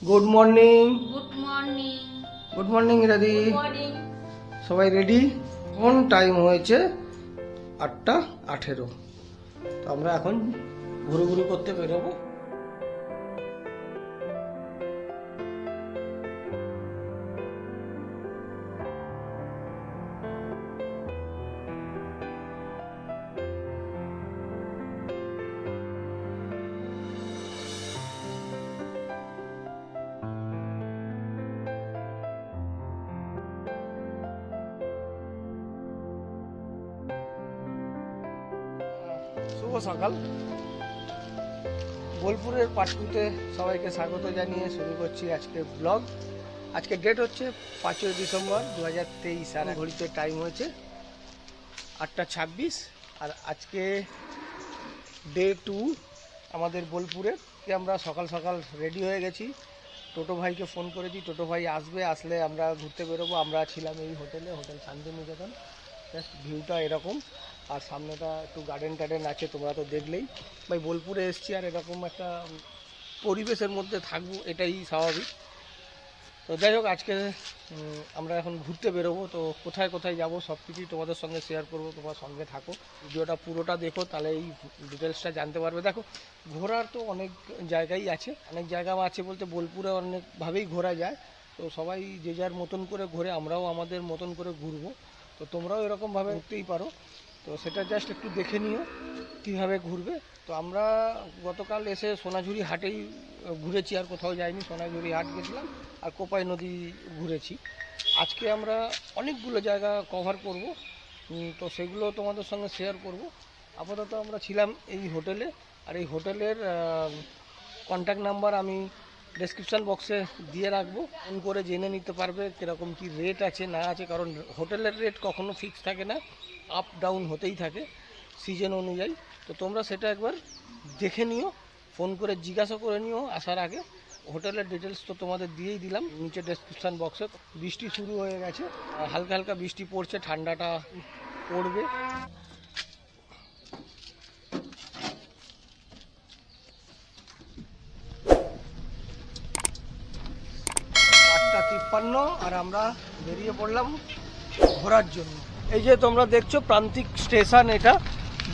Good morning. Good morning. Good morning রাদি। Good morning. সবাই ready? এখন টাইম হয়েছে 8:18। তো আমরা এখন ঘুরু করতে বেরোবো। শুভ সকাল। বোলপুরের পাটকুতে সবাইকে স্বাগত জানিয়ে শুরু করছি আজকে ব্লগ। আজকে ডেট হচ্ছে 5ই ডিসেম্বর 2023 আর ঘড়িতে টাইম হয়েছে 8:26। আর আজকে ডে 2 আমাদের বোলপুরের। আমরা সকাল সকাল রেডি হয়ে গেছি। টোটো ভাইকে ফোন করেছি, টোটো ভাই আসবে, আসলে আমরা ঘুরতে বেরোবো। আমরা ছিলাম এই হোটেল শান্তিনিকেতন। জাস্ট ভিউটা এরকম, আর সামনেটা একটু গার্ডেন টার্ডেন আছে, তোমরা তো দেখলেই। ভাই বোলপুরে এসছি আর এরকম একটা পরিবেশের মধ্যে থাকবো, এটাই স্বাভাবিক। তো যাই হোক, আজকে আমরা এখন ঘুরতে বেরোবো। তো কোথায় কোথায় যাবো সব কিছুই তোমাদের সঙ্গে শেয়ার করবো। তোমার সঙ্গে থাকো, ভিডিওটা পুরোটা দেখো, তাহলে এই ডিটেলসটা জানতে পারবে। দেখো, ঘোরার তো অনেক জায়গাই আছে, অনেক জায়গা আছে বলতে বোলপুরে অনেকভাবেই ঘোরা যায়। তো সবাই যে যার মতন করে ঘোরে, আমরাও আমাদের মতন করে ঘুরবো। তো তোমরাও এরকমভাবে ঘুরতেই পারো। তো সেটা জাস্ট একটু দেখে নিও কীভাবে ঘুরবে। তো আমরা গতকাল এসে সোনাঝুরি হাটেই ঘুরেছি, আর কোথাও যাইনি। সোনাঝুরি হাট গেছিলাম আর কোপাই নদী ঘুরেছি। আজকে আমরা অনেকগুলো জায়গা কভার করব, তো সেগুলো তোমাদের সঙ্গে শেয়ার করব। আপাতত আমরা ছিলাম এই হোটেলে, আর এই হোটেলের কন্ট্যাক্ট নাম্বার আমি ডেসক্রিপশান বক্সে দিয়ে রাখবো। ফোন করে জেনে নিতে পারবে কীরকম কী রেট আছে না আছে, কারণ হোটেলের রেট কখনো ফিক্স থাকে না, আপ ডাউন হতেই থাকে সিজন অনুযায়ী। তো তোমরা সেটা একবার দেখে নিও, ফোন করে জিজ্ঞাসা করে নিও আসার আগে। হোটেলের ডিটেলস তো তোমাদের দিয়েই দিলাম নিচে ডেসক্রিপশান বক্সে। বৃষ্টি শুরু হয়ে গেছে, হালকা হালকা বৃষ্টি পড়ছে, ঠান্ডাটা পড়বে। 8:53 আর আমরা বেরিয়ে পড়লাম ঘোরার জন্য। এই যে তোমরা দেখছো প্রান্তিক স্টেশন, এটা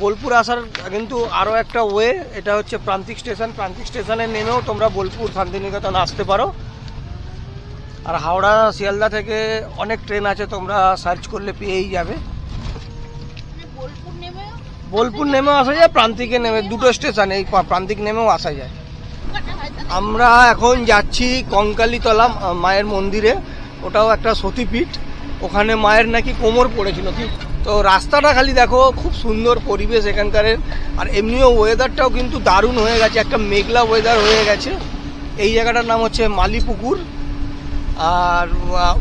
বোলপুর আসার কিন্তু আরও একটা ওয়ে, এটা হচ্ছে প্রান্তিক স্টেশন। প্রান্তিক স্টেশনে নেমেও তোমরা বোলপুর শান্তিনিকেতন আসতে পারো। আর হাওড়া শিয়ালদা থেকে অনেক ট্রেন আছে, তোমরা সার্চ করলে পেয়েই যাবে। বোলপুর নেমেও আসা যায়, প্রান্তিকে নেমে, দুটো স্টেশন, এই প্রান্তিক নেমেও আসা যায়। আমরা এখন যাচ্ছি কঙ্কালীতলা মায়ের মন্দিরে। ওটাও একটা সতীপীঠ, ওখানে মায়ের নাকি কোমর পড়েছিল। তো রাস্তাটা খালি দেখো, খুব সুন্দর পরিবেশ এখানকারের। আর এমনিও ওয়েদারটাও কিন্তু দারুণ হয়ে গেছে, একটা মেঘলা ওয়েদার হয়ে গেছে। এই জায়গাটার নাম হচ্ছে মালিপুকুর। আর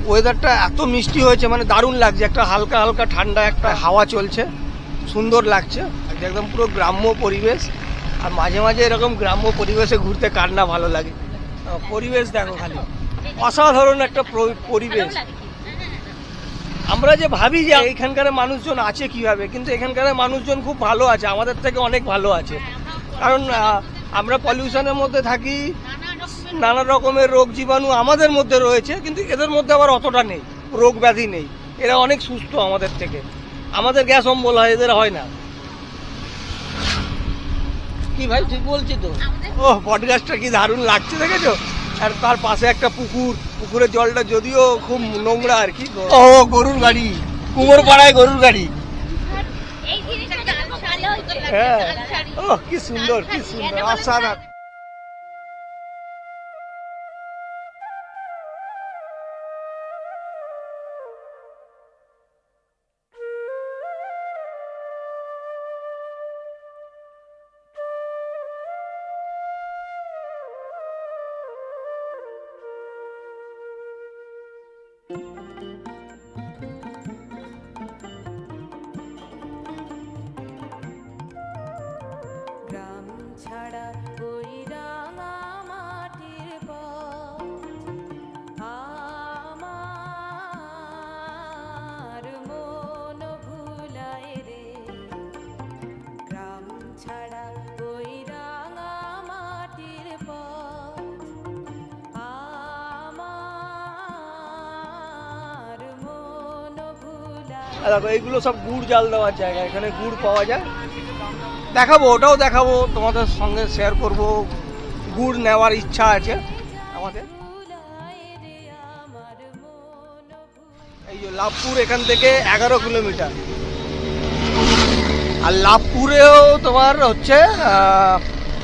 ওয়েদারটা এত মিষ্টি হয়েছে, মানে দারুণ লাগছে। একটা হালকা হালকা ঠান্ডা একটা হাওয়া চলছে, সুন্দর লাগছে একদম, পুরো গ্রাম্য পরিবেশ। আর মাঝে মাঝে এরকম গ্রাম্য পরিবেশে ঘুরতে কার না ভালো লাগে। পরিবেশ দেখো খালি, অসাধারণ একটা পরিবেশ। আমরা যে ভাবি যে এখানকার মানুষজন আছে কিভাবে, কিন্তু এখানকার মানুষজন খুব ভালো আছে, আমাদের থেকে অনেক ভালো আছে। কারণ আমরা পলিউশনের মধ্যে থাকি, নানা রকমের রোগ জীবাণু আমাদের মধ্যে রয়েছে, কিন্তু এদের মধ্যে আবার অতটা নেই, রোগ ব্যাধি নেই। এরা অনেক সুস্থ আমাদের থেকে। আমাদের গ্যাস অম্বল হয়, এদের হয় না। কি ভাই ঠিক বলছি তো? ও পডকাস্টটা কি দারুণ লাগছে, দেখেছো? আর তার পাশে একটা পুকুর, পুকুরের জলটা যদিও খুব নোংরা আর কি। ও গরুর গাড়ি, কুমোর পাড়ায় গরুর গাড়ি। হ্যাঁ, ও কি সুন্দর, কি সুন্দর, অসাধারণ। গ্রাম ছাড়া ওই আর দেখো এইগুলো সব গুড় জাল দেওয়ার জায়গা, এখানে গুড় পাওয়া যায়, দেখাবো, ওটাও দেখাবো, তোমাদের সঙ্গে শেয়ার করব। গুড় নেওয়ার ইচ্ছা আছে আমাদের। এই যে লাভপুর এখান থেকে 11 কিলোমিটার। আর লাভপুরেও তোমার হচ্ছে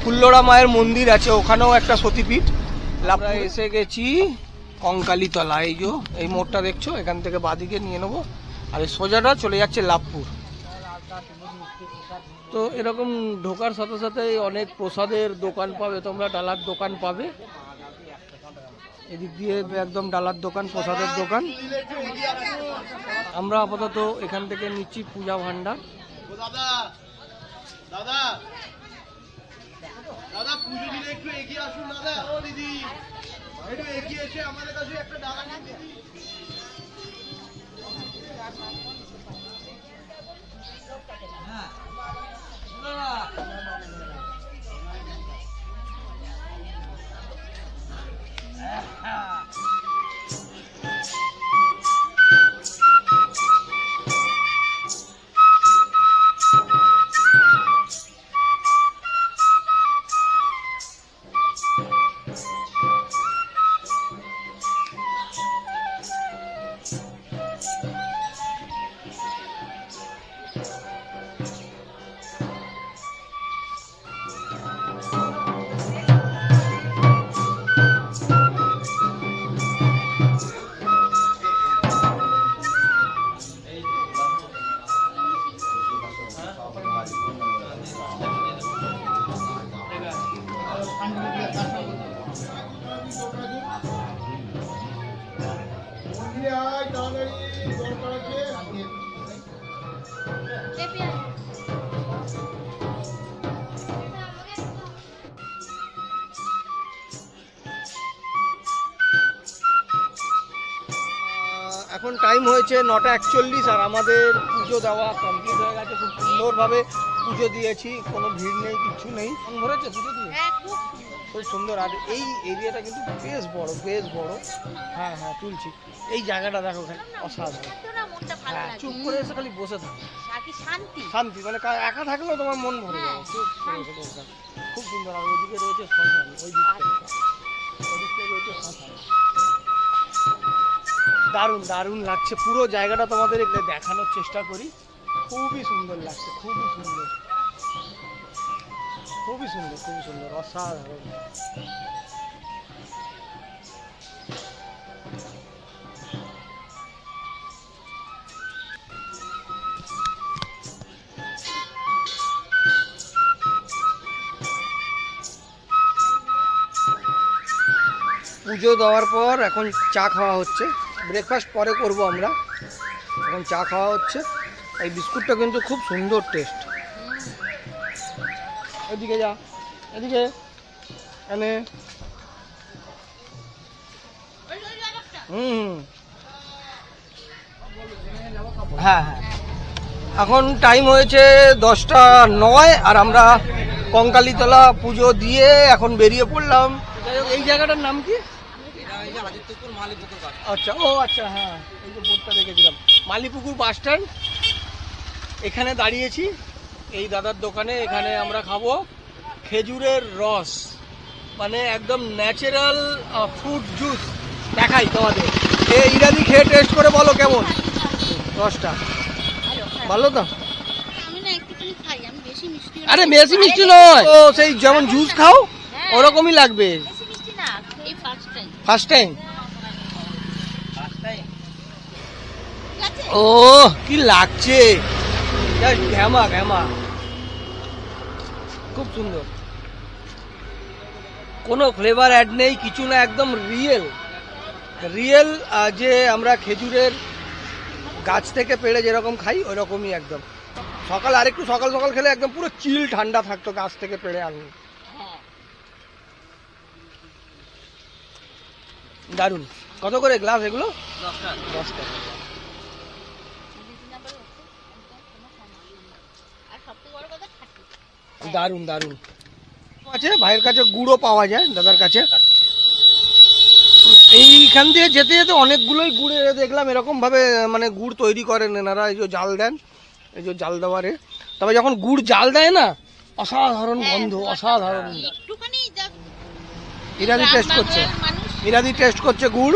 ফুল্লরা মায়ের মন্দির আছে, ওখানেও একটা সতীপীঠ। আমরা এসে গেছি কঙ্কালীতলা। এই যে এই মোড়টা দেখছো, এখান থেকে বাঁদিকে নিয়ে নেবো, আর এই সোজাটা চলে যাচ্ছে লাভপুর। তো এরকম ঢোকার সাথে সাথে অনেক প্রসাদের দোকান পাবে তোমরা, ডালার দোকান পাবে এদিক দিয়ে, একদম ডালার দোকান, প্রসাদের দোকান। আমরা আপাতত এখান থেকে নিচ্ছি পূজা ভান্ডার। দাদা দাদা দাদা পুজো দিলে একটু এগিয়ে আসুন দাদা। ও দিদি একটু এগিয়ে এসে আমাদের কাছে একটা ডালা নিন দিদি। এখন টাইম হয়েছে 9:41, আর আমাদের পুজো দেওয়া কমপ্লিট হয়ে গেছে। খুব সুন্দরভাবে পুজো দিয়েছি, কোনো ভিড় নেই, কিছু নেই। মন ভরেছে পুজো দিয়ে, খুব সুন্দর। আর এই এরিয়াটা কিন্তু বেশ বড়, বেশ বড়। হ্যাঁ হ্যাঁ তুলছি। এই জায়গাটা দেখো, অসাধারণ। হ্যাঁ, চুপ করে এসে খালি বসে থাকো, শান্তি, মানে একা থাকলেও তোমার মন ভরে যাবে। খুব সুন্দর। আর ওইদিকে রয়েছে শ্মশান, ওই দিকটা রয়েছে শ্মশান। দারুণ দারুণ লাগছে পুরো জায়গাটা, তোমাদের দেখানোর চেষ্টা করি। খুবই সুন্দর লাগছে, খুবই সুন্দর, খুবই সুন্দর, খুবই সুন্দর, অসাধারণ। পুজো দেওয়ার পর এখন চা খাওয়া হচ্ছে, ব্রেকফাস্ট পরে করব আমরা, এখন চা খাওয়া হচ্ছে। এই বিস্কুটটা কিন্তু খুব সুন্দর টেস্ট। এদিকে যা, এদিকে এনে। হ্যাঁ হ্যাঁ, এখন টাইম হয়েছে 10:09, আর আমরা কঙ্কালীতলা পুজো দিয়ে এখন বেরিয়ে পড়লাম। এই জায়গাটার নাম কি? আচ্ছা, ও আচ্ছা, হ্যাঁ, এই যে বোর্ডটা দেখেছিলাম, মালিপুকুর বাস স্ট্যান্ড। এখানে দাঁড়িয়েছি এই দাদার দোকানে। এখানে আমরা খাবো খেজুরের রস, মানে একদম ন্যাচারাল ফ্রুট জুস। দেখাই তোমাদের, ইরানি খেয়ে টেস্ট করে বলো কেমন রসটা। ভালো তো? আরে বেশি মিষ্টি নয়, ও সেই যেমন জুস খাও ওরকমই লাগবে। First time. ও কি লাগছে, ঘ্যামা ঘ্যামা, খুব সুন্দর। কোনো ফ্লেভার অ্যাড নেই, কিছু না, একদম রিয়েল রিয়েল। যে আমরা খেজুরের গাছ থেকে পেড়ে যেরকম খাই ওই রকমই একদম। সকাল আরেকটু সকাল সকাল খেলে একদম পুরো চিল ঠান্ডা থাকতো, গাছ থেকে পেড়ে আনি। দারুন। কত করে গ্লাস এগুলো? 10 টাকা। দারুন দারুন আছে। ভাইয়ের কাছে গুড়ও পাওয়া যায়, দাদার কাছে। এই এইখান দিয়ে যেতে যেতে অনেকগুলোই গুড়ে দেখলাম এরকম ভাবে মানে গুড় তৈরি করেন এনারা, এই যে জাল দেন, এই যে জাল দেওয়ারে, তবে যখন গুড় জাল দেয় না অসাধারণ গন্ধ, অসাধারণ। ইরাদি টেস্ট করছে, ইরাদি টেস্ট করছে গুড়,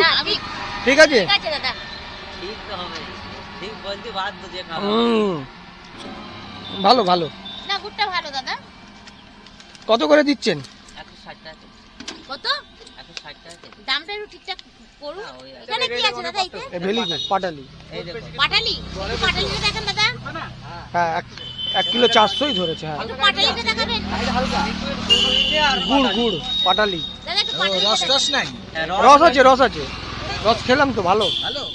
ঠিক আছে? ভালো ভালো। না গুড়টা ভালো দাদা। কত করে দিচ্ছেন? 160 টাকা। কত? 160 টাকা। দামটা একটু ঠিকঠাক করুন। এখানে কি আছে দাদা এইটা? এই ভেলি পাটালি। এই দেখো। পাটালি? পাটালিটা দেখেন দাদা। হ্যাঁ 1 কিলো 400ই ধরেছে। হ্যাঁ একটু পাটালিটা দেখাবেন। গুড় গুড় পাটালি। দাদা একটু পাটালি। রস নাই? রস আছে, রস আছে, রস খেলাম তো, ভালো।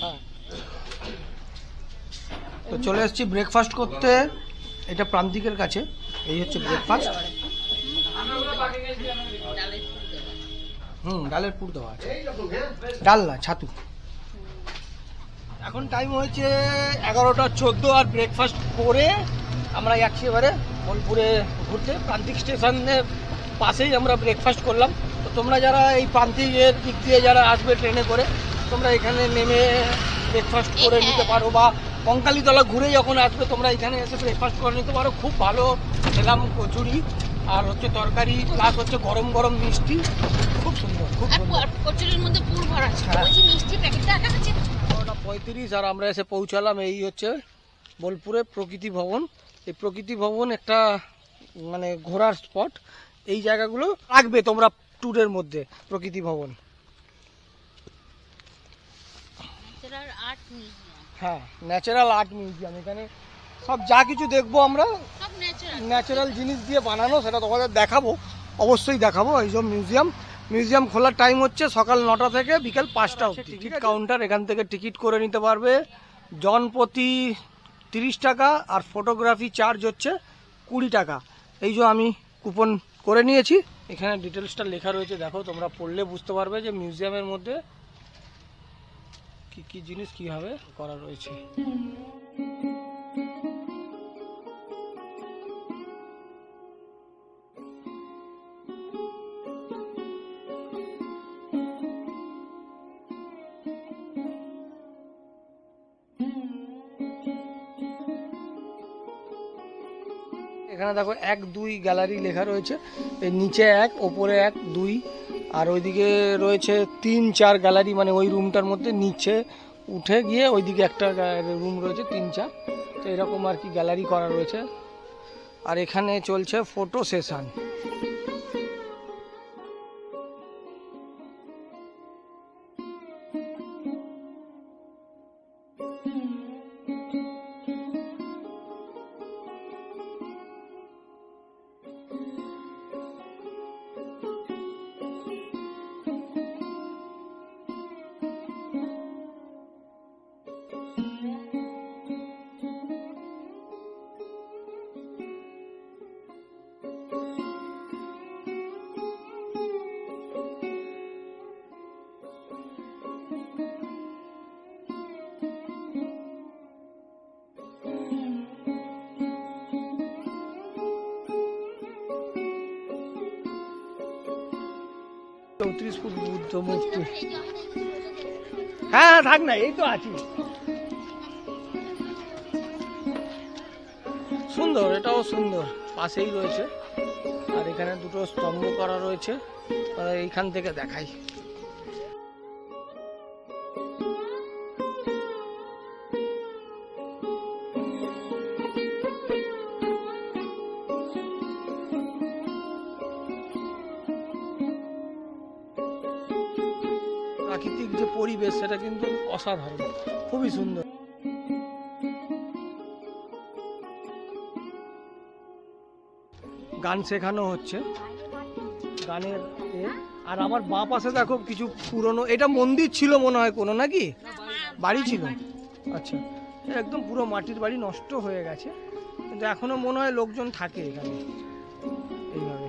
হ্যাঁ। তো চলে এসেছি ব্রেকফাস্ট করতে, এটা প্রান্তিকের কাছে। এই হচ্ছে ব্রেকফাস্ট। ডালের পুর দেওয়া আছে, ডাল না ছাতু। এখন টাইম হয়েছে 11:14 আর ব্রেকফাস্ট করে আমরা যাচ্ছি এবারে বোলপুরে ঘুরতে। প্রান্তিক স্টেশনের পাশেই আমরা ব্রেকফাস্ট করলাম। তো তোমরা যারা এই প্রান্তিকের দিক দিয়ে যারা আসবে ট্রেনে করে, তোমরা এখানে নেমে ব্রেকফাস্ট করে নিতে পারো, বা কঙ্কালীতলা ঘুরে যখন আসবে তোমরা এখানে এসে ব্রেকফাস্ট করে নিতে পারো। খুব ভালো খেলাম, কচুরি আর হচ্ছে তরকারি, প্লাস হচ্ছে গরম গরম মিষ্টি, খুব সুন্দর, খুব সুন্দর। কচুরির মধ্যে পুর ভরা আছে। হ্যাঁ। বলছি মিষ্টি প্যাকেটটা আছে। 9:35 আর আমরা এসে পৌঁছালাম। এই হচ্ছে বোলপুরে প্রকৃতি ভবন। এই প্রকৃতি ভবন একটা মানে ঘোরার স্পট। এই জায়গাগুলো রাখবে তোমরা ট্যুরের মধ্যে, প্রকৃতি ভবন। Natural art museum. হ্যাঁ, ন্যাচারাল আর্ট মিউজিয়াম। এখানে সব যা কিছু দেখবো আমরা সব ন্যাচারাল। ন্যাচারাল জিনিস দিয়ে বানানো, সেটা তোমাদের দেখাবো, অবশ্যই দেখাবো। এই সব মিউজিয়াম খোলার টাইম হচ্ছে সকাল 9টা থেকে বিকেল 5টা অবধি। টিকিট কাউন্টার, এখান থেকে টিকিট করে নিতে পারবে। জনপ্রতি 30 টাকা আর ফটোগ্রাফি চার্জ হচ্ছে 20 টাকা। এই যে আমি কুপন করে নিয়েছি, এখানে ডিটেলসটা লেখা রয়েছে, দেখো তোমরা পড়লে বুঝতে পারবে যে মিউজিয়ামের মধ্যে কি কি জিনিস কিভাবে করা রয়েছে। এখানে দেখো 1 2 গ্যালারি লেখা রয়েছে, এই নিচে 1, ওপরে 1 2, আর ওইদিকে রয়েছে 3 4 গ্যালারি, মানে ওই রুমটার মধ্যে নিচে উঠে গিয়ে ওইদিকে একটা রুম রয়েছে 3 4। তো এরকম আর কি গ্যালারি করা রয়েছে। আর এখানে চলছে ফটো সেশন। চৌত্রিশ ফুট বুদ্ধ মূর্তি। হ্যাঁ থাক না, এই তো আছি। সুন্দর, এটাও সুন্দর, পাশেই রয়েছে। আর এখানে দুটো স্তম্ভ করা রয়েছে, এইখান থেকে দেখাই। প্রাকৃতিক যে পরিবেশ সেটা কিন্তু অসাধারণ, খুবই সুন্দর। গান শেখানো হচ্ছে, গানের আর আমার বাঁ পাশে দেখো কিছু পুরনো, এটা মন্দির ছিল মনে হয় কোনো, নাকি বাড়ি ছিল? আচ্ছা, একদম পুরো মাটির বাড়ি, নষ্ট হয়ে গেছে, কিন্তু এখনো মনে হয় লোকজন থাকে এখানে এইভাবে।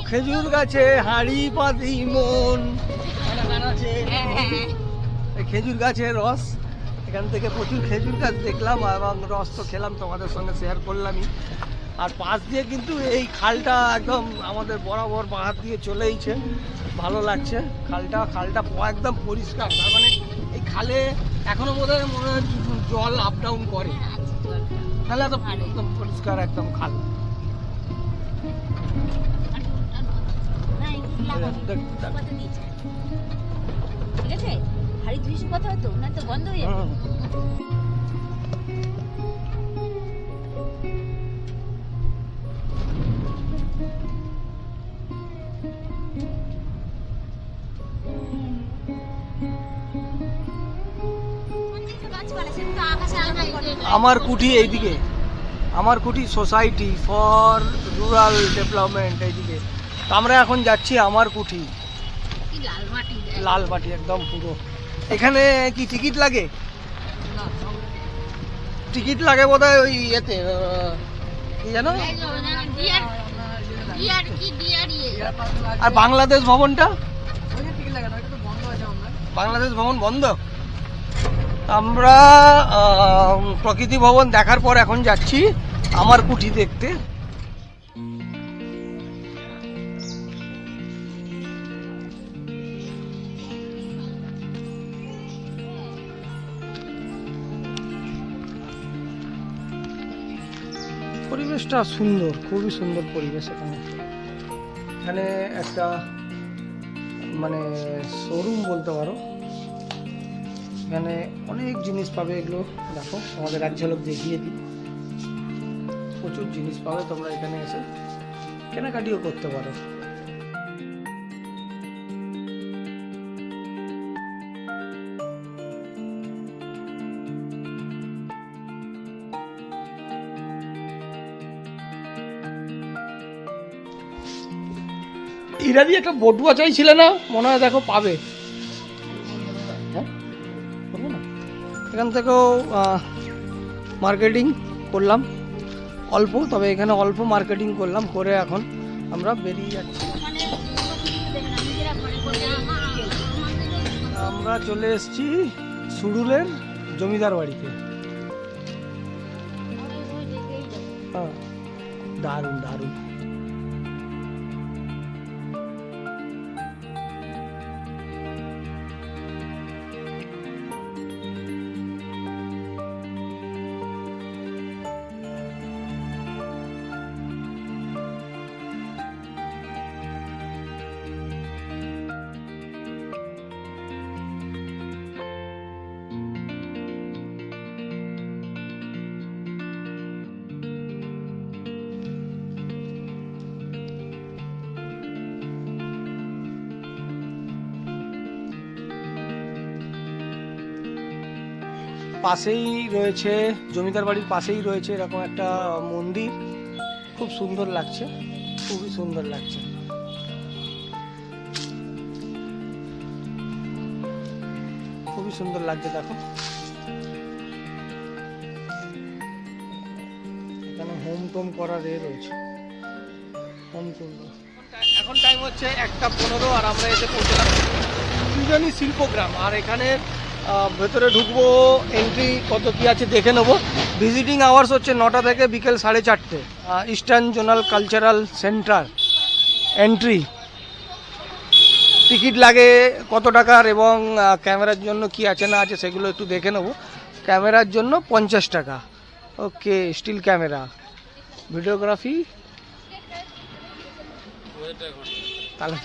খেজুর গাছে হাড়ি পাতি মন, খেজুর গাছের রস, এখান থেকে প্রচুর খেজুর গাছ দেখলাম এবং রস তো খেলাম, তোমাদের সঙ্গে শেয়ার করলামই। আর পাশ দিয়ে কিন্তু এই খালটা একদম আমাদের বরাবর বাহাত দিয়ে চলেইছে, ভালো লাগছে। খালটা একদম পরিষ্কার, তার মানে এই খালে এখনো বোধহয় মনে হয় জল আপ ডাউন করে, তাহলে তো একদম পরিষ্কার একদম খাল। ঠিক আছে, হাড়ি ধুইস কথা হতো না তো বন্ধ হয়ে যাবে। আমার কুঠি এইদিকে, আমার কুঠি সোসাইটি ফর রুরাল ডেভেলপমেন্ট এইদিকে। তো আমরা এখন যাচ্ছি আমার কুঠি, লাল মাটি একদম পুরো। এখানে কি টিকিট লাগে? টিকিট লাগে বোধহয় ওই ইয়েতে, কি জানো, আর বাংলাদেশ ভবনটা, বাংলাদেশ ভবন বন্ধ। আমরা প্রকৃতি ভবন দেখার পর এখন যাচ্ছি আমার কুঠি দেখতে। পরিবেশটা সুন্দর, খুবই সুন্দর পরিবেশ। এখানে একটা মানে শোরুম বলতে পারো, এখানে অনেক জিনিস পাবে। এগুলো দেখো, আমাদের এক ঝলক দেখিয়ে দিই। প্রচুর জিনিস পাবে, তোমরা এখানে এসে কেনাকাটিও করতে পারো। ইরা দিয়ে একটা বটুয়া চাইছিলে না, মনে হয় দেখো পাবে। এখান থেকেও মার্কেটিং করলাম অল্প, তবে এখানে অল্প মার্কেটিং করলাম, করে এখন আমরা বেরিয়ে যাচ্ছি। আমরা চলে এসেছি সুড়ুলের জমিদার বাড়িতে। হ্যাঁ, দারুণ দারুণ। পাশেই রয়েছে, জমিদার বাড়ির পাশেই রয়েছে এরকম একটা মন্দির, খুব সুন্দর লাগছে, খুবই সুন্দর লাগছে। খুবই সুন্দর লাগছে, দেখো এখানে হোম টোম করার রয়েছে, হোম টোম। এখন টাইম হচ্ছে 1:15 আর আমরা এসে পৌঁছলাম সৃজনী শিল্পগ্রাম। আর এখানে ভেতরে ঢুকবো, এন্ট্রি কত কি আছে দেখে নেবো। ভিজিটিং আওয়ার্স হচ্ছে 9টা থেকে বিকেল 4:30। Eastern zonal cultural centre entry. Ticket লাগে কত টাকার এবং ক্যামেরার জন্য কি আছে না আছে সেগুলো একটু দেখে নেবো। ক্যামেরার জন্য 50 টাকা, ওকে, স্টিল ক্যামেরা। ভিডিওগ্রাফি তাহলে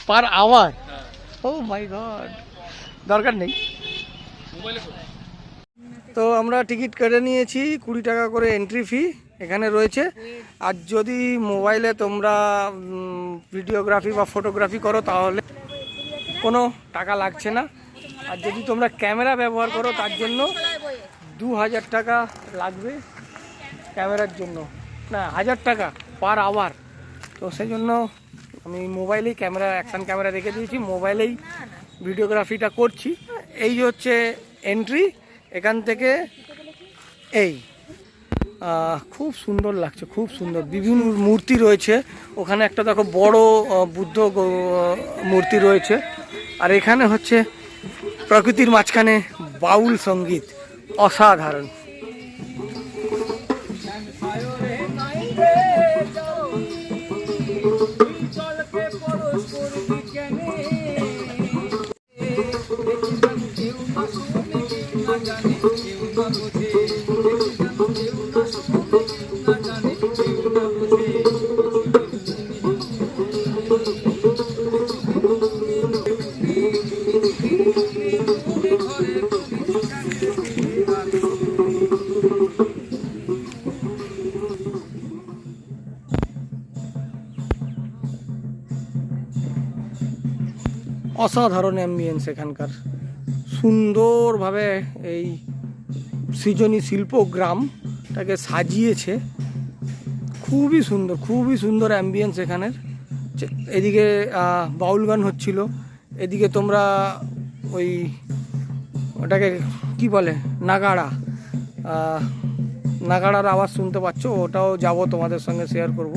পার আওয়ার, ও মাই গড, দরকার নেই। তো আমরা টিকিট কেটে নিয়েছি, 20 টাকা করে এন্ট্রি ফি এখানে রয়েছে। আর যদি মোবাইলে তোমরা ভিডিওগ্রাফি বা ফটোগ্রাফি করো তাহলে কোনো টাকা লাগছে না। আর যদি তোমরা ক্যামেরা ব্যবহার করো তার জন্য 2000 টাকা লাগবে ক্যামেরার জন্য, না 1000 টাকা পার আওয়ার। তো সেই জন্য আমি মোবাইলেই ক্যামেরা, অ্যাকশন ক্যামেরা রেখে দিয়েছি, মোবাইলেই ভিডিওগ্রাফিটা করছি। এই হচ্ছে এন্ট্রি, এখান থেকে এই খুব সুন্দর লাগছে, খুব সুন্দর। বিভিন্ন মূর্তি রয়েছে, ওখানে একটা দেখো বড় বুদ্ধ মূর্তি রয়েছে। আর এখানে হচ্ছে প্রকৃতির মাঝখানে বাউল সঙ্গীত, অসাধারণ। অসাধারণ অ্যাম্বিয়েন্স এখানকার, সুন্দরভাবে এই সৃজনী শিল্পগ্রামটাকে সাজিয়েছে, খুবই সুন্দর অ্যাম্বিয়েন্স এখানের। এদিকে বাউল গান হচ্ছিল, এদিকে তোমরা ওই ওটাকে কি বলে নাগাড়ার আওয়াজ শুনতে পাচ্ছ, ওটাও যাব তোমাদের সঙ্গে শেয়ার করব।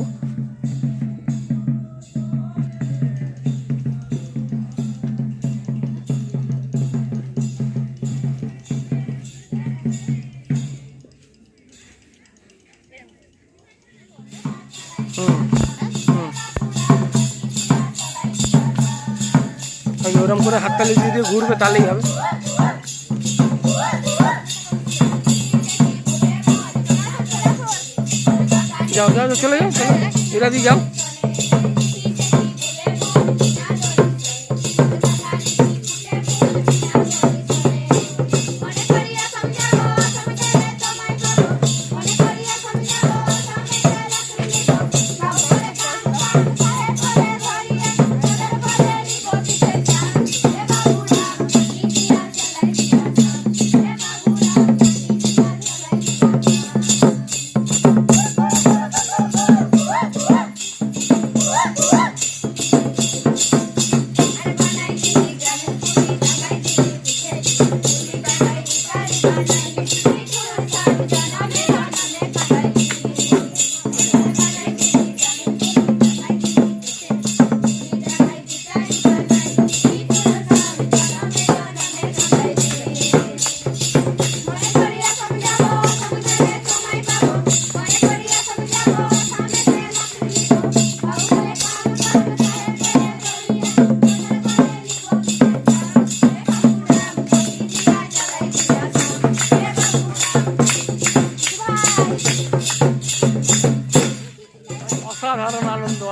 ওরম করে হাততালি দিয়ে ঘুরবে, তাহলেই হবে। যাও যাও চলে যাও, এরা দিয়ে যাও।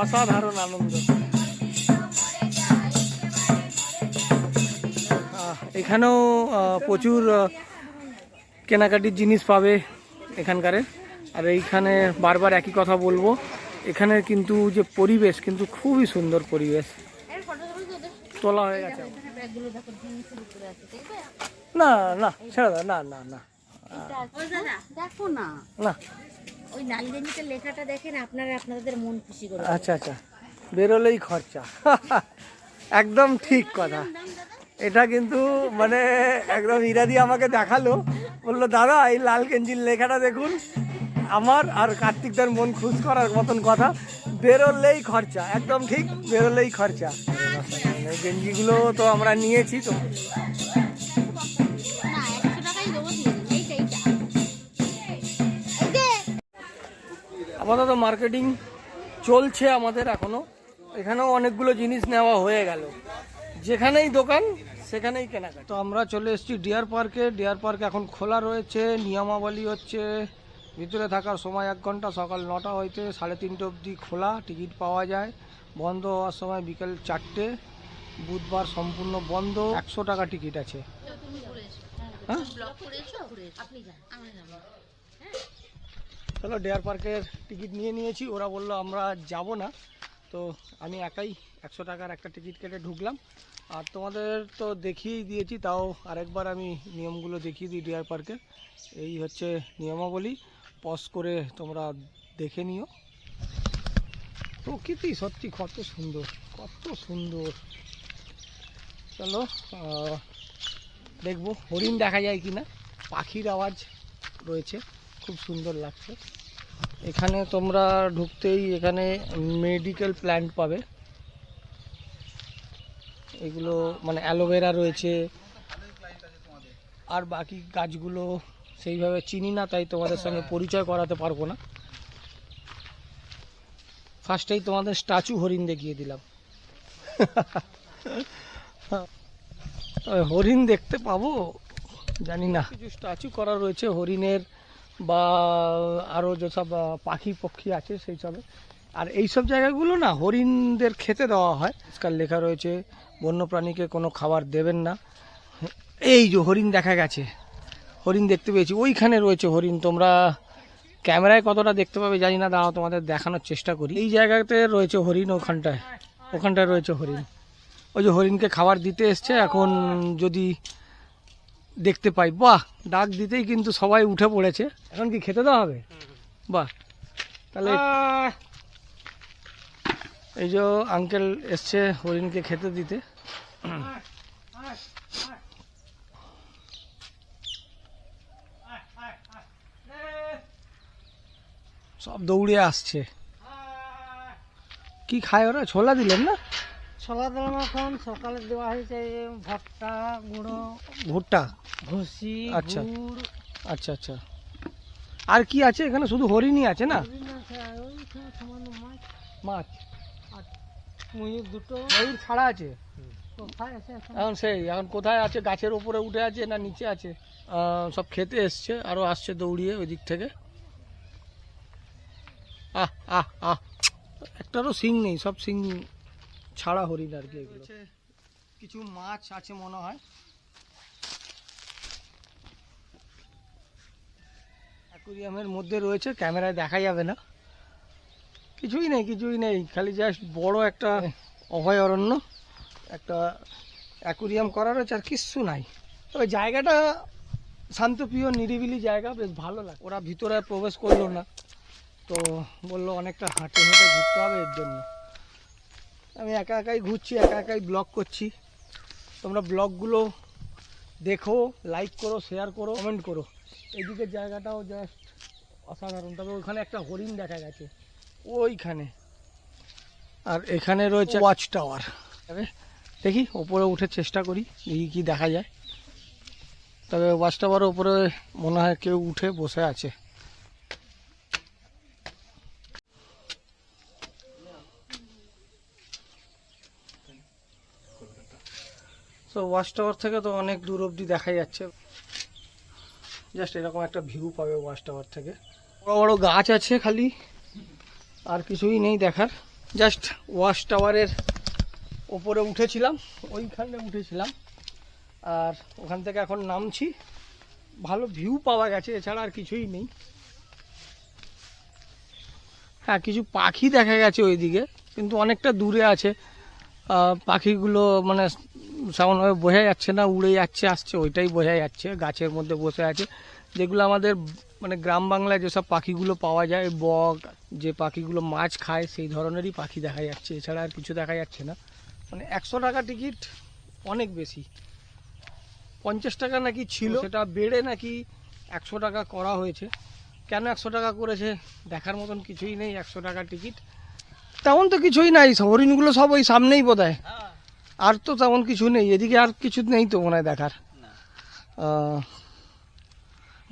অসাধারণ আনন্দ। এখানেও প্রচুর কেনাকাটির জিনিস পাবে এখানকারে। আর এইখানে বারবার একই কথা বলবো, এখানের কিন্তু যে পরিবেশ কিন্তু খুবই সুন্দর পরিবেশ। তোলা হয়ে গেছে না না ছেড়ে দাও, না না না দেখো না না, ওই নালিগঞ্জিতে লেখাটা দেখেন আপনারা আপনাদের মন খুশি করে। আচ্ছা আচ্ছা, বেরোলেই খরচা। একদম ঠিক কথা। এটা কিন্তু মানে একদম ইরাদি আমাকে দেখালো, বললো দাদা এই লাল গেঞ্জির লেখাটা দেখুন, আমার আর কার্তিকদার মন খুশ করার মতন কথা, বেরোলেই খরচা। একদম ঠিক, বেরোলেই খরচা। গেঞ্জিগুলো তো আমরা নিয়েছি তো, আপাতত মার্কেটিং চলছে আমাদের এখনো। এখানেও অনেকগুলো জিনিস নেওয়া হয়ে গেল, যেখানেই দোকান সেখানেই কেনাকাটা। তো আমরা চলে এসেছি ডিয়ার পার্কে। ডিয়ার পার্ক এখন খোলা রয়েছে, নিয়মাবলী হচ্ছে ভিতরে থাকার সময় 1 ঘন্টা, সকাল 9টা হইতে 3:30 অবধি খোলা, টিকিট পাওয়া যায়। বন্ধ হওয়ার সময় বিকেল 4টে, বুধবার সম্পূর্ণ বন্ধ। 100 টাকা টিকিট আছে। হ্যাঁ চলো, ডিয়ার পার্কের টিকিট নিয়ে নিয়েছি। ওরা বললো আমরা যাব না, তো আমি একাই 100 টাকার একটা টিকিট কেটে ঢুকলাম। আর তোমাদের তো দেখিয়েই দিয়েছি, তাও আরেকবার আমি নিয়মগুলো দেখিয়ে দিই ডিয়ার পার্কের। এই হচ্ছে নিয়মাবলী, পজ করে তোমরা দেখে নিও। প্রকৃতি সত্যি কত সুন্দর, কত সুন্দর। চলো দেখবো হরিণ দেখা যায় কিনা, পাখির আওয়াজ রয়েছে, খুব সুন্দর লাগছে। এখানে তোমরা ঢুকতেই এখানে মেডিকেল প্ল্যান্ট পাবে। এগুলো মানে অ্যালোভেরা রয়েছে, আর বাকি গাছগুলো সেইভাবে চিনি না, তাই তোমাদের সঙ্গে পরিচয় করাতে পারবো না। ফার্স্টেই তোমাদের স্ট্যাচু হরিণ দেখিয়ে দিলাম। হরিণ দেখতে পাবো জানি না, কিছু স্ট্যাচু করা রয়েছে হরিণের বা আরও যেসব পাখি পক্ষী আছে সেই সবে। আর এইসব জায়গাগুলো না হরিণদের খেতে দেওয়া হয়, আজকাল লেখা রয়েছে বন্যপ্রাণীকে কোনো খাবার দেবেন না। এই যে হরিণ দেখা গেছে, হরিণ দেখতে পেয়েছি, ওইখানে রয়েছে হরিণ। তোমরা ক্যামেরায় কতটা দেখতে পাবে জানি না, দাঁড়াও তোমাদের দেখানোর চেষ্টা করি। এই জায়গাতে রয়েছে হরিণ, ওখানটায় রয়েছে হরিণ। ওই যে হরিণকে খাবার দিতে এসছে, এখন যদি দেখতে পাই, বাহ ডাক দিতেই কিন্তু সবাই উঠে পড়েছে। এখন কি খেতে দেওয়া হবে? বাহ, তাহলে এই যে আঙ্কেল এসছে হরিণকে খেতে দিতে। সব দৌড়ে আসছে। কি খায় ওরা? ছোলা দিলেন না? ছোলা দিলাম এখন, সকালে দেওয়া হয়েছে ভুট্টা গুঁড়ো, ভুট্টা, ভুসি, আচ্ছা। গুড়। আচ্ছা আচ্ছা। আর কি আছে এখানে? শুধু হরিণই আছে না? ওই সামান্য মাছ, মাছ, ময়ূর দুটো। ময়ূর ছাড়া আছে? কোথায় আছে এখন? এখন কোথায় আছে? গাছের উপরে উঠে আছে না নিচে আছে? সব খেতে এসছে, আরো আসছে দৌড়িয়ে ওই দিক থেকে। আহ আহ আহ, একটারও সিং নেই, সব সিং ছাড়া হরিণ আর কি। এগুলো কিছু মাছ আছে মনে হয়। অ্যাকুরিয়ামের মধ্যে রয়েছে, ক্যামেরায় দেখা যাবে না। কিছুই নেই, কিছুই নেই, খালি জাস্ট বড় একটা অভয়ারণ্য, একটা অ্যাকুরিয়াম করা রয়েছে, আর কিচ্ছু নাই। তবে জায়গাটা শান্তপ্রিয়, নিরিবিলি জায়গা, বেশ ভালো লাগে। ওরা ভিতরে প্রবেশ করলো না, তো বললো অনেকটা হাঁটে হেঁটে ঘুরতে হবে, এর জন্য আমি একা একাই ঘুরছি, একা একাই ব্লগ করছি। তোমরা ব্লগগুলো দেখো, লাইক করো, শেয়ার করো, কমেন্ট করো। এইদিকের জায়গাটাও জাস্ট অসাধারণ। তবে ওখানে একটা হরিণ দেখা গেছে ওইখানে, আর এখানে রয়েছে ওয়াচ টাওয়ার। দেখি ওপরে উঠে চেষ্টা করি, দেখি কি দেখা যায়। তবে ওয়াচ টাওয়ারের উপরে মনে হয় কেউ উঠে বসে আছে। তো ওয়াচ টাওয়ার থেকে তো অনেক দূর অবধি দেখা যাচ্ছে, জাস্ট এরকম একটা ভিউ পাবে ওয়াচ টাওয়ার থেকে। বড় বড় গাছ আছে খালি, আর কিছুই নেই দেখার। জাস্ট ওয়াচ টাওয়ারের ওপরে উঠেছিলাম, ওইখানে উঠেছিলাম, আর ওখান থেকে এখন নামছি। ভালো ভিউ পাওয়া গেছে, এছাড়া আর কিছুই নেই। হ্যাঁ, কিছু পাখি দেখা গেছে ওইদিকে, কিন্তু অনেকটা দূরে আছে। পাখিগুলো মানে সেমনভাবে বোঝা যাচ্ছে না, উড়ে যাচ্ছে আসছে, ওইটাই বোঝা যাচ্ছে। গাছের মধ্যে বসে আছে, যেগুলো আমাদের মানে গ্রাম বাংলায় যেসব পাখিগুলো পাওয়া যায়, বক, যে পাখিগুলো মাছ খায়, সেই ধরনেরই পাখি দেখা যাচ্ছে, এছাড়া আর কিছু দেখা যাচ্ছে না। মানে 100 টাকা টিকিট অনেক বেশি। 50 টাকা নাকি ছিল, সেটা বেড়ে নাকি 100 টাকা করা হয়েছে। কেন 100 টাকা করেছে দেখার মতন কিছুই নেই। 100 টাকা টিকিট, তেমন তো কিছুই নাই। হরিণগুলো সব ওই সামনেই বোধহয়, আর তো তেমন কিছু নেই এদিকে, আর কিছু নেই তো মনে হয় দেখার।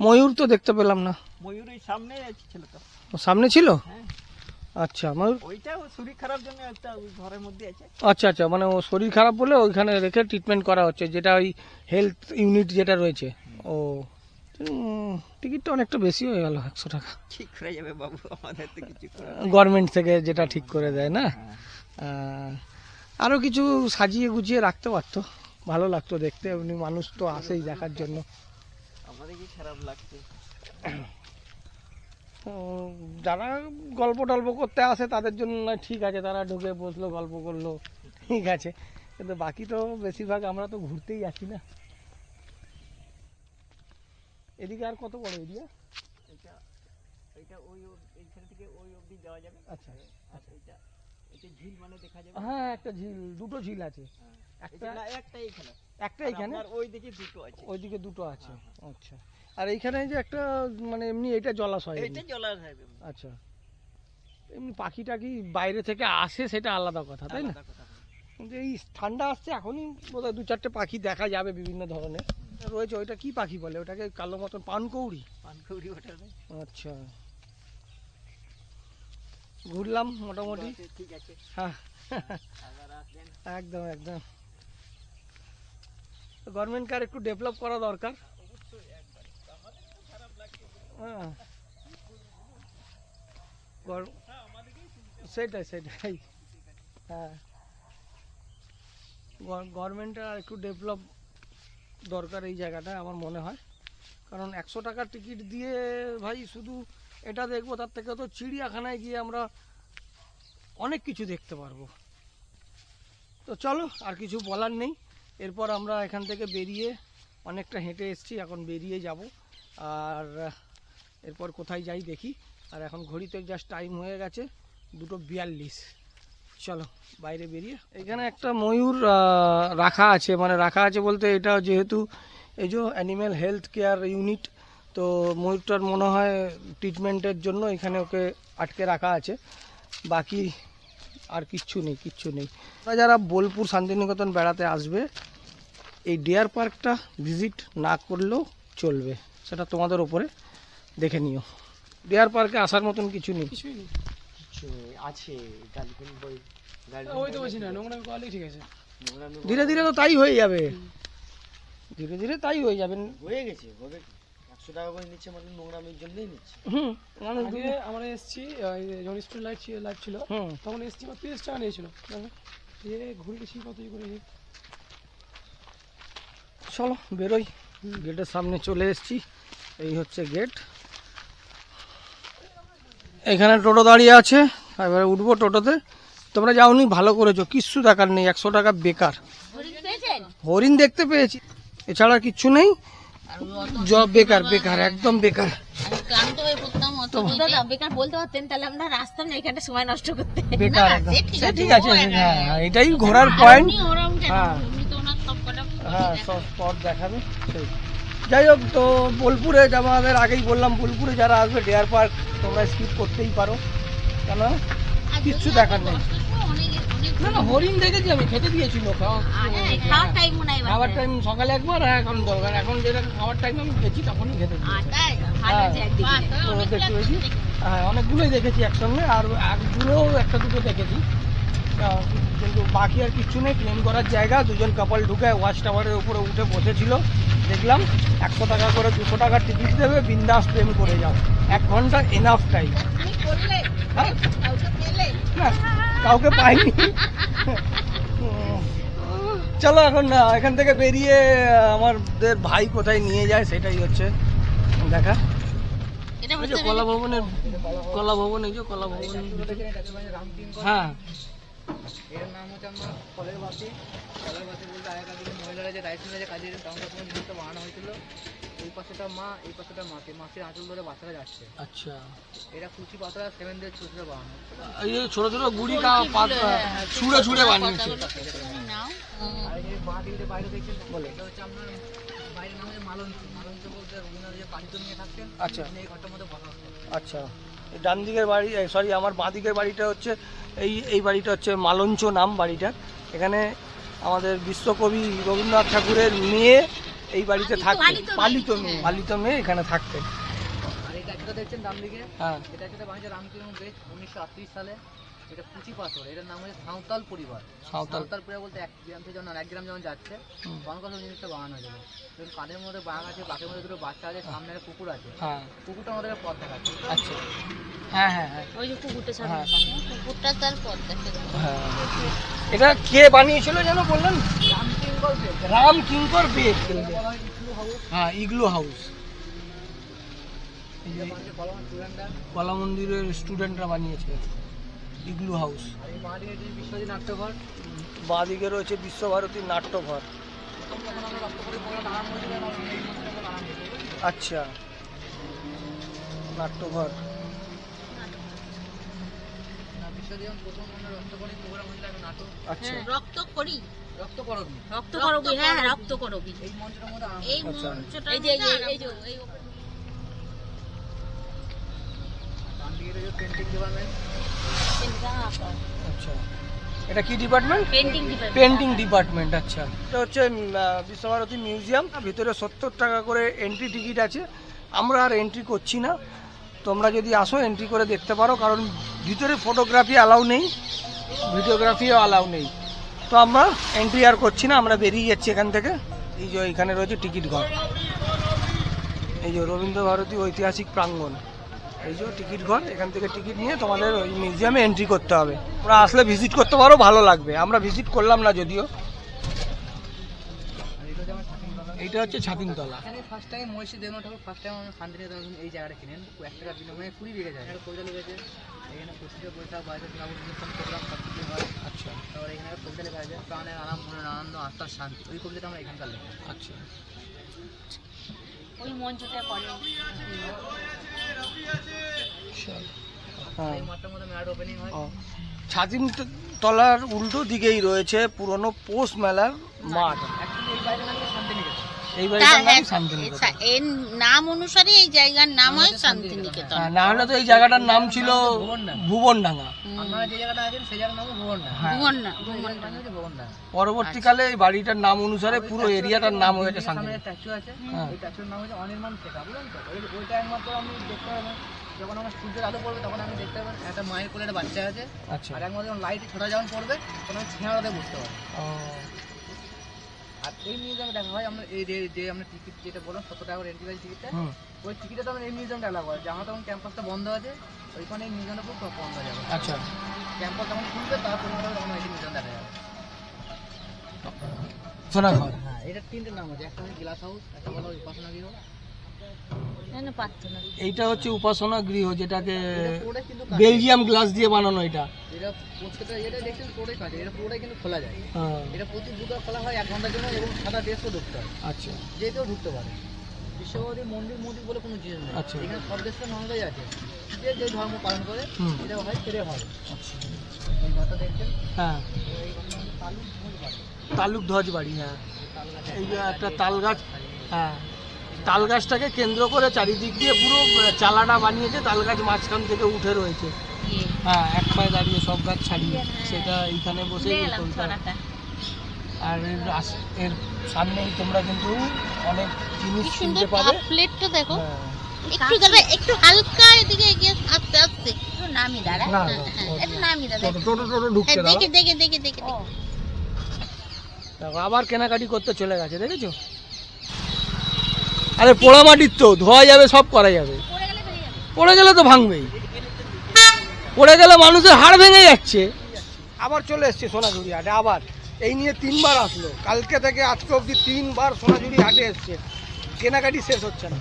ময়ূর তো দেখতে পেলাম না। ময়ূর ওই সামনে ছিল তো। ও সামনে ছিল? আচ্ছা, ময়ূর ওইটা শরীর খারাপ জন্য একটা ওই ঘরের মধ্যে আছে। আচ্ছা আচ্ছা, মানে ও শরীর খারাপ বলে ওইখানে রেখে ট্রিটমেন্ট করা হচ্ছে, যেটা ওই হেলথ ইউনিট যেটা রয়েছে। ও, টিকিটটা অনেকটা বেশি হয়ে গেল, 100 টাকা। ঠিক হয়ে যাবে বাবু, আমাদের তো কিছু গভর্নমেন্ট থেকে যেটা ঠিক করে দেয় না। আরো কিছু সাজিয়ে গুছিয়ে রাখতে পারতো, ভালো লাগতো দেখতে। এমনি মানুষ তো আসেই দেখার জন্য। আমাদের কি খারাপ লাগছে। যারা গল্প টল্প করতে আসে তাদের জন্য নয়, ঠিক আছে, তারা ঢুকে বসলো, গল্প করলো, ঠিক আছে। কিন্তু বাকি তো বেশিরভাগ আমরা তো ঘুরতেই আসি না। এদিকে আর কত বড় এরিয়া? এটা ওই এইখান থেকে ওই অবধি যাওয়া যাবে। আচ্ছা আচ্ছা, এটা এটা ঝিল মানে দেখা যাবে। হ্যাঁ, একটা ঝিল, দুটো ঝিল আছে। একটা একটা এইখানে, একটা এখানে, আর ওই দিকে দুটো আছে। ওইদিকে দুটো আছে। আচ্ছা, আর এইখানে যে একটা মানে এমনি এটা জলাশয়। এটা জলাশয়। আচ্ছা, এমনি পাখি টাকি বাইরে থেকে আসে সেটা আলাদা কথা, তাই না? কিন্তু এই ঠান্ডা আসছে, এখনই বোধহয় 2-4টে পাখি দেখা যাবে বিভিন্ন ধরনের রয়েছে। ওইটা কি পাখি বলে ওটাকে? কালো মতন পানকৌড়ি। পানকৌড়ি ওটা। আচ্ছা, ঘুরলাম মোটামুটি। ঠিক আছে, হ্যাঁ, আবার আসবেন। একদম একদম। গভর্নমেন্টকে আর একটু ডেভেলপ করা দরকার। হ্যাঁ, সেটাই সেটাই। হ্যাঁ, গভর্নমেন্টের আর একটু ডেভেলপ দরকার এই জায়গাটা, আমার মনে হয়। কারণ 100 টাকার টিকিট দিয়ে ভাই শুধু এটা দেখবো, তার থেকে তো চিড়িয়াখানায় গিয়ে আমরা অনেক কিছু দেখতে পারবো। তো চলো, আর কিছু বলার নেই। এরপর আমরা এখান থেকে বেরিয়ে অনেকটা হেঁটে এসেছি, এখন বেরিয়ে যাব। আর এরপর কোথায় যাই দেখি। আর এখন ঘড়িতে জাস্ট টাইম হয়ে গেছে 2:42। চলো বাইরে বেরিয়ে, এখানে একটা ময়ূর রাখা আছে, মানে রাখা আছে বলতে এটা যেহেতু এই যে অ্যানিম্যাল হেলথ কেয়ার ইউনিট, তো ময়ূরটার মনে হয় ট্রিটমেন্টের জন্য এখানে ওকে আটকে রাখা আছে, বাকি আর কিচ্ছু নেই। আপনারা যারা বোলপুর শান্তিনিকেতন বেড়াতে আসবে, এই ডিয়ার পার্কটা ভিজিট না করলেও চলবে, সেটা তোমাদের ওপরে, দেখে নিও। ডিয়ার পার্কে আসার মতন কিছু নেই। আছে ওই তো বলছি না, নোংরা করলেই ঠিক আছে। ধীরে ধীরে তো তাই হয়ে যাবে, ধীরে ধীরে তাই হয়ে যাবে। হয়ে গেছে, হবে 100 টাকা করে নিচ্ছে, মানে নোংরামির জন্যই নিচ্ছে। আগে আমরা এসেছি যখন স্টুডেন্ট লাইফ ছিল, তখন এসেছি 30 টাকা নিয়েছিল, ঘুরে গেছি কত করে। চলো বেরোই, গেটের সামনে চলে এসেছি, এই হচ্ছে গেট। এখানে টোটো দাঁড়িয়ে আছে, এবারে উঠবো টোটোতে। তোমরা যাওনি, ভালো করেছো, কিচ্ছু দেখার নেই, 100 টাকা বেকার। হরিণ দেখতে পেয়েছি, এছাড়া কিচ্ছু নেই, বেকার বেকার, একদম বেকার। ক্লান্ত হয়ে পড়তাম, অত বেকার বলতে পারতেন, তাহলে আমরা আসতাম না এখানটা সময় নষ্ট করতে। বেকার একদম, ঠিক আছে, হ্যাঁ এটাই ঘোরার পয়েন্ট। হ্যাঁ হ্যাঁ, সব স্পট দেখাবে। সেই যাই হোক, তো বোলপুরে আমাদের আগেই বললাম, বোলপুরে যারা আসবে ডিয়ার পার্ক তোমরা স্কিপ করতেই পারো, কেন কিচ্ছু দেখার নেই। না না, হরিণ দেখেছি আমি, খেতে দিয়েছিল, খাওয়ার টাইম সকালে একবার, এখন দরকার, এখন যেটা খাওয়ার টাইম আমি গেছি তখনই খেতে দেখতে পেয়েছি। হ্যাঁ, অনেকগুলোই দেখেছি একসঙ্গে, আর আগগুলোও একটা দুটো দেখেছি, কিন্তু বাকি আর কিচ্ছু নেই। ক্লেম করার জায়গা, দুজন কাপল ঢুকে ওয়াচ টাওয়ারের উপরে উঠে বসেছিল, দেখলাম 100 টাকা করে 200 টাকার টিকিট দেবে, বিন্দাস প্রেম করে যাও, 1 ঘন্টা এনাফ টাইম। না, কাউকে পাইনি। চলো এখন এখান থেকে বেরিয়ে আমাদের ভাই কোথায় নিয়ে যায় সেটাই হচ্ছে দেখা। কলা ভবনের, কলা ভবন, এই যে কলা ভবন। হ্যাঁ, এর নাম হচ্ছে আমরা ফলের বাসি। ফলের বাসি বলতে আগেকার দিনে মহিলারা যে রাইস মিলে যে কাজে তখনকার সময় জিনিসটা বানানো হয়েছিল। এই পাশেটা মা, এই পাশেটা মাকে, মাছের আঁচল ধরে বাচ্চারা যাচ্ছে। আচ্ছা, এটা কুচি পাতলা 7 দিয়ে ছোট ছোট বানানো। এই যে ছোট ছোট গুড়ি ছুঁড়ে ছুঁড়ে বানিয়েছে। আর এই মা দিকে বাইরে দেখছেন বলে, এটা হচ্ছে আপনার বাইরের নাম হচ্ছে মালঞ্চ। মালঞ্চ বলতে রবীন্দ্রনাথ যে পালিত নিয়ে থাকতেন, আচ্ছা, এই ঘরটার মধ্যে বসা হতো। আচ্ছা, ডান দিকের বাড়ি, সরি আমার বাঁ দিকের বাড়িটা হচ্ছে এই বাড়িটা হচ্ছে মালঞ্চ নাম বাড়িটা। এখানে আমাদের বিশ্বকবি রবীন্দ্রনাথ ঠাকুরের মেয়ে এই বাড়িতে থাকতেন, পালিত মেয়ে এখানে থাকতেন। আর এটা যেটা দেখছেন ডান দিকে, হ্যাঁ, এটা যেটা বানিয়েছে রামকৃষ্ণ বেশ 1938 সালে। এটা কুচি পাথর, এটার নাম হচ্ছে সাঁওতাল পরিবার। সাঁওতাল পরিবার বলতে 1 গ্রাম থেকে যখন 1 গ্রাম যখন যাচ্ছে, তখন জিনিসটা বানানো হয়েছিল। যেমন কাঁধের মধ্যে বাঘ আছে, বাঘের মধ্যে দুটো বাচ্চা আছে, সামনে একটা কুকুর আছে। হ্যাঁ, কুকুরটা আমাদের পথ দেখাচ্ছে। আচ্ছা, হ্যাঁ হ্যাঁ হ্যাঁ, ওই যে কুকুরটা সামনে, কুকুরটা তার পথ দেখাচ্ছে। হ্যাঁ। এটা কে বানিয়েছিল যেন বললেন? রাম কিঙ্কর বেদ। হ্যাঁ, ইগলু হাউস, কলা মন্দিরের স্টুডেন্টরা বানিয়েছে ইগলু হাউস। বিশ্বজিৎ নাট্যঘর, বাঁদিকে রয়েছে বিশ্বভারতীর নাট্যঘর। আচ্ছা, নাট্যঘর। আচ্ছা, রক্ত করি, রক্ত করবি, রক্ত করবি, হ্যাঁ রক্ত করবি। এই মঞ্চটার মধ্যে এই মঞ্চটা, এই যে এই পেন্টিং ডিপার্টমেন্ট। আচ্ছা, এটা কি department? Painting department. Painting department. আচ্ছা, এটা হচ্ছে বিশ্বভারতী মিউজিয়াম। ভিতরে 70 টাকা করে এন্ট্রি টিকিট আছে। আমরা আর এন্ট্রি করছি না, তোমরা যদি আসো এন্ট্রি করে দেখতে পারো, কারণ ভিতরে ফটোগ্রাফি অ্যালাউ নেই, ভিডিওগ্রাফিও অ্যালাউ নেই। তো আমরা এন্ট্রি আর করছি না, আমরা বেরিয়ে যাচ্ছি এখান থেকে। এই যে এখানে রয়েছে টিকিট ঘর, এই যে রবীন্দ্রভারতী ঐতিহাসিক প্রাঙ্গণ, এই যে টিকিট ঘর। এখান থেকে টিকিট নিয়ে তোমাদের ওই মিউজিয়ামে এন্ট্রি করতে হবে। তোমরা আসলে ভিজিট করতে পারো, ভালো লাগবে। আমরা ভিজিট করলাম না যদিও। এইটা হচ্ছে ছাতিমতলা। এখানে ফার্স্ট টাইম মহিষী দেবনাথ ঠাকুর ফার্স্ট টাইম আমি শান্তিনিকেতন এই জায়গাটা কিনেন 1 টাকা বিনিময়ে 20 বিঘে জায়গা কবিতা লিখেছে। এখানে প্রতিটা বৈশাখ বাইরে নবম অনুষ্ঠান প্রোগ্রাম সব কিছু হয়। আচ্ছা তারপর এখানে একটা কবিতা লেখা আছে প্রাণের আরাম মনের আনন্দ আত্মার শান্তি, ওই কবিতাটা আমরা এখানকার লেখা। আচ্ছা ওই মঞ্চটা করে এই মাঠটার মধ্যে ম্যাট ওপেনিং হয়। ছাতিমতলার উল্টো দিকেই রয়েছে পুরনো পৌষ মেলার মাঠ। অ্যাকচুয়ালি এই বাড়িটার নাম শান্তিনিকেতন। এই বাড়িটার নাম শান্তিনিকেতন। এর নাম অনুসারে এই জায়গার নাম হয় শান্তিনিকেতন। না হলে তো এই জায়গাটার নাম ছিল ভুবনডাঙ্গা। আপনারা যে জায়গাটা আছেন সেই জায়গার নাম ভুবনডাঙ্গা। ভুবনডাঙ্গা। পরবর্তীকালে এই বাড়িটার নাম অনুসারে পুরো এরিয়াটার নাম হয়েছে শান্তিনিকেতন। স্ট্যাচু আছে, এই স্ট্যাচুর নাম হচ্ছে অনির্বাণ শেখা, বুঝলেন তো? ওইটা একমাত্র আমি দেখতে পাবেন যখন আমার সূর্যের আলো পড়বে তখন আমি দেখতে পাবেন একটা মায়ের কোলে একটা বাচ্চা আছে। আচ্ছা আর একমাত্র যখন লাইট ছোটা যখন পড়বে তখন আমি ছেঁড়াতে বুঝতে পারবো। আর এই মিউজিয়ামে দেখা হয় আমরা এই যে আমরা টিকিট যেটা বললাম 70 টাকা করে এন্ট্রি প্রাইস টিকিটটা, ওই টিকিটে তো আমরা এই মিউজিয়ামটা অ্যালাউ করে। যখন তখন ক্যাম্পাসটা বন্ধ আছে ওইখানে এই মিউজিয়ামটা খুব বন্ধ হয়ে যাবে। আচ্ছা ক্যাম্পাস যখন খুলবে তারপরে তখন এই মিউজিয়াম দেখা যাবে। সোনাঘর। হ্যাঁ, এটা 3টে নাম আছে, একটা হচ্ছে গ্লাস হাউস, একটা বলা হয় উপাসনা গৃহ। না প্রার্থনা, এইটা হচ্ছে উপাসনা গৃহ, যেটাকে পুরোটা কিন্তু বেলজিয়াম গ্লাস দিয়ে বানানো। এটা এটা প্রত্যেকটা এটা দেখছেন পুরোটাই কাজ, এটা পুরোটাই কিন্তু খোলা যায়। হ্যাঁ, এটা প্রতি দুটো খোলা হয় 1 ঘন্টার জন্য এবং সাদা ড্রেসও ঢুকতে হয়, আচ্ছা যে কেউ ঢুকতে পারে। বিশ্বভারতী মন্দির বলে কোনো জিনিস নেই। আচ্ছা। এখানে সব দেশের মানুষই আছে, যে যে ধর্ম পালন করে এটা হয় ফিরে হবে। আচ্ছা এই ঘরটা দেখছেন, হ্যাঁ, এই ঘরটা হচ্ছে তালুক বাড়ি। তালুকধ্বজ বাড়ি। হ্যাঁ, তাল গাছ এই যে একটা তাল গাছ। হ্যাঁ, তাল গাছটাকে কেন্দ্র করে চারিদিক দিয়ে পুরো চালাটা বানিয়েছে, তাল গাছ মাঝখান থেকে উঠে রয়েছে। হ্যাঁ, এক পায়ে দাঁড়িয়ে সব গাছ ছাড়িয়ে, সেটা এইখানে বসে আর এর সামনেই তোমরা কিন্তু অনেক জিনিস কিনতে পাবে। প্লেটটা দেখো, হ্যাঁ। একটু দাঁড়া, একটু হালকা এদিকে এগিয়ে আস্তে আস্তে একটু নামি দাঁড়া, না, একটু নামি দাঁড়া, টোটো ঢুকছে দাও। দেখে দেখো আবার কেনাকাটি করতে চলে গেছে, দেখেছো? আরে পোড়া মাটির তো ধোয়া যাবে, সব করা যাবে। পড়ে গেলে তো ভাঙবেই, পড়ে গেলে মানুষের হাড় ভেঙে যাচ্ছে। আবার চলে এসছে সোনাঝুরি হাটে, আবার এই নিয়ে 3বার আসলো, কালকে থেকে আজকে অবধি 3বার সোনাঝুরি হাটে এসছে, কেনাকাটি শেষ হচ্ছে না।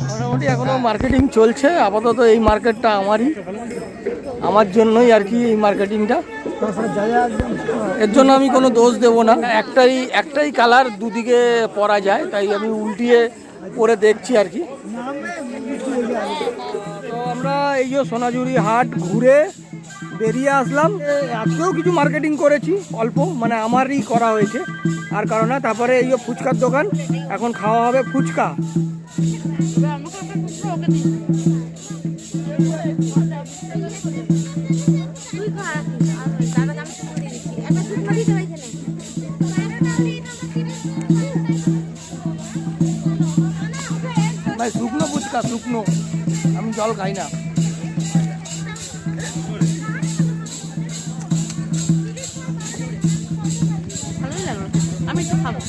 মোটামুটি এখনো মার্কেটিং চলছে, আপাতত এই মার্কেটটা আমার জন্যই আর কি, এই মার্কেটিংটা। এর জন্য আমি কোনো দোষ দেব না, একটাই কালার দুদিকে পরা যায়, তাই আমি উল্টিয়ে পরে দেখছি আর কি। তো আমরা এই যে সোনাঝুরি হাট ঘুরে বেরিয়ে আসলাম। আজকেও কিছু মার্কেটিং করেছি অল্প, মানে আমারই করা হয়েছে আর কারণ না। তারপরে এই যে ফুচকার দোকান, এখন খাওয়া হবে ফুচকা। ভাই শুকনো ফুচকা, শুকনো, আমি জল খাই না। আমি একটু খাবো,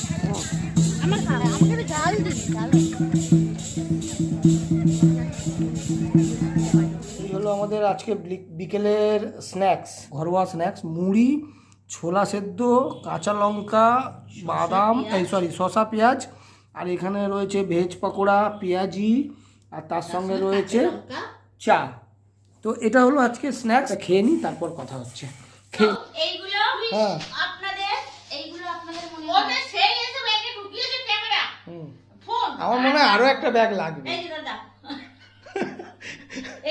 আমার খাবো, আমাকে জাল দিন, এই হলো আমাদের আজকে বিকেলের স্ন্যাক্স, ঘরোয়া স্ন্যাক্স। মুড়ি, ছোলা সেদ্ধ, কাঁচা লঙ্কা, বাদাম, শসা, পেঁয়াজ, আর এখানে রয়েছে ভেজ পকোড়া, পেঁয়াজি, আর তার সঙ্গে রয়েছে চা। তো এটা হলো আজকে স্ন্যাক্স। খেয়ে নিই, তারপর কথা হচ্ছে। এইগুলো হ্যাঁ, আপনাদের মনে হয় সেই এসে ব্যাগে ঢুকিয়েছে ক্যামেরা, ফোন। আমার মনে হয় আরো একটা ব্যাগ লাগবে। এই যে দাদা,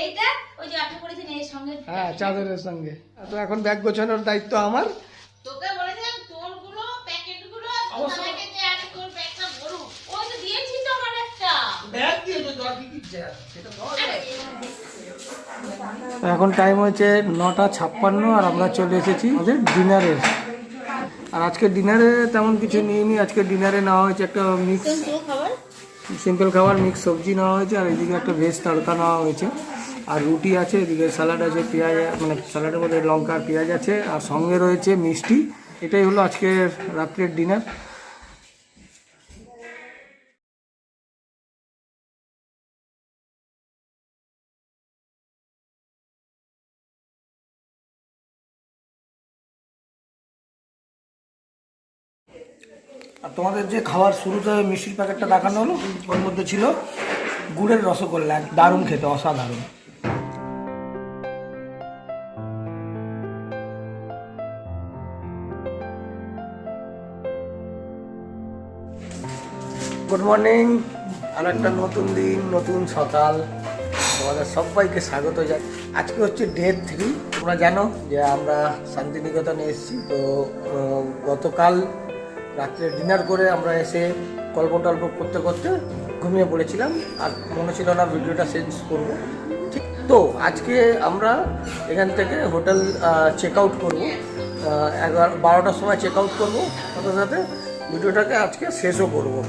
এইটা ওই যে আপনি করেছেন এর সঙ্গে। হ্যাঁ, চাদরের সঙ্গে। তো এখন ব্যাগ গোছানোর দায়িত্ব আমার। তোকে বলেছিলাম তোরগুলো প্যাকেটগুলো তোমাকে যে আমি তোর ব্যাগটা ভরু, ওই তো দিয়েছি তো আমার একটা ব্যাগ দিয়ে তো আর কি কিচ্ছে সেটা দাও। এখন টাইম হচ্ছে 9:56 আর আমরা চলে এসেছি আমাদের ডিনারে। আর আজকে ডিনারে তেমন কিছু নিইনি। আজকে ডিনারে নেওয়া হয়েছে একটা মিক্স সিম্পল খাবার, মিক্স সবজি নেওয়া হয়েছে, আর এদিকে একটা ভেজ তড়কা নেওয়া হয়েছে, আর রুটি আছে, এদিকে স্যালাড আছে, পেঁয়াজ, মানে স্যালাডের মধ্যে লঙ্কা আর পেঁয়াজ আছে, আর সঙ্গে রয়েছে মিষ্টি এটাই হলো আজকের রাত্রের ডিনার। আর তোমাদের যে খাওয়ার শুরুতে মিষ্টির প্যাকেটটা দেখানো হলো, ওর মধ্যে ছিল গুড়ের রসগোল্লা, দারুণ খেতে, অসাধারণ। গুড মর্নিং, আর একটা নতুন দিন, নতুন সকাল, তোমাদের সবাইকে স্বাগত জানাই। আজকে হচ্ছে ডে 3। তোমরা জানো যে আমরা শান্তিনিকেতনে এসেছি। তো গতকাল রাত্রে ডিনার করে আমরা এসে গল্প টল্প করতে করতে ঘুমিয়ে পড়েছিলাম, আর মনে ছিল না ভিডিওটা চেঞ্জ করবো। ঠিক তো আজকে আমরা এখান থেকে হোটেল চেক আউট করবো, 12টার সময় চেক আউট করবো, সাথে সাথে ভিডিওটাকে আজকে শেষও করবো।